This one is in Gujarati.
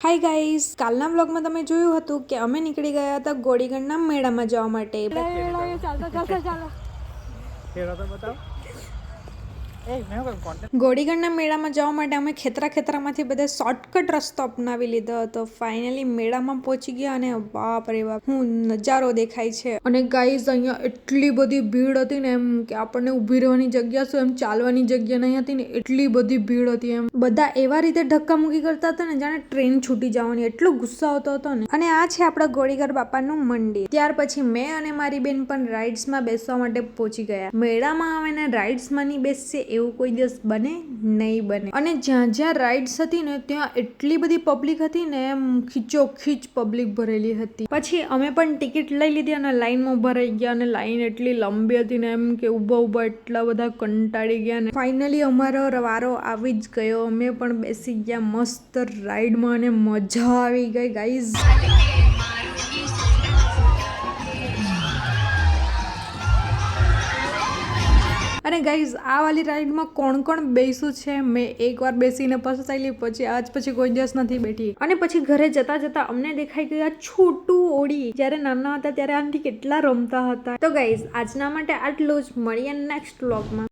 હાય ગાઈસ, કાલના વ્લોગમાં તમે જોયું હતું કે અમે નીકળી ગયા હતા ગોળીગઢના મેળામાં જવા માટે. ગોળીગઢના મેળામાં જવા માટે અમે ખેતરામાંથી બધા શોર્ટકટ રસ્તો અપનાવી લીધો હતો. ફાઇનલી મેળામાં પહોંચી ગયા અને બાપ રે બાપ હું નજારો દેખાય છે. અને ગાઈસ અહીંયા એટલી બધી ભીડ હતી ને એમ કે આપણને ઊભી રહેવાની જગ્યા શું એમ ચાલવાની જગ્યા નહીં હતી ને એટલી બધી ભીડ હતી. એમ બધા એવા રીતે ધક્કા મૂકી કરતા હતા ને જાણે ટ્રેન છૂટી જવાની, એટલો ગુસ્સો આવતો હતો ને. અને આ છે આપણા ગોળીગઢ બાપાનું મંદિર. ત્યાર પછી મેં અને મારી બેન પણ રાઇડ્સમાં બેસવા માટે પહોંચી ગયા. મેળામાં આવે ને રાઇડ્સમાં નહીં બેસશે એવું કોઈ દિવસ બને નહીં બને. અને જ્યાં જ્યાં રાઇડ્સ હતી ને ત્યાં એટલી બધી પબ્લિક હતી ને એમ ખીચોખીચ પબ્લિક ભરેલી હતી. પછી અમે પણ ટિકિટ લઈ લીધી અને લાઈનમાં ઉભા રહી ગયા અને લાઈન એટલી લંબી હતી ને એમ કે ઊભા એટલા બધા કંટાળી ગયા ને ફાઇનલી અમારો વારો આવી જ ગયો. અમે પણ બેસી ગયા મસ્ત રાઈડમાં અને મજા આવી ગઈ ગાઈઝ. અને ગાઈઝ આ વાલી રાઈડમાં કોણ કોણ બેસ્યું છે મેં એકવાર બેસીને પછતાયેલી, પછી કોઈ દિવસ નથી બેઠી. અને પછી ઘરે જતા જતા અમને દેખાઈ ગયા છોટું ઓડી. જ્યારે નાના હતા ત્યારે આનાથી કેટલા રમતા હતા. તો ગાઈઝ આજના માટે આટલું જ. મળીએ નેક્સ્ટ વ્લોગમાં.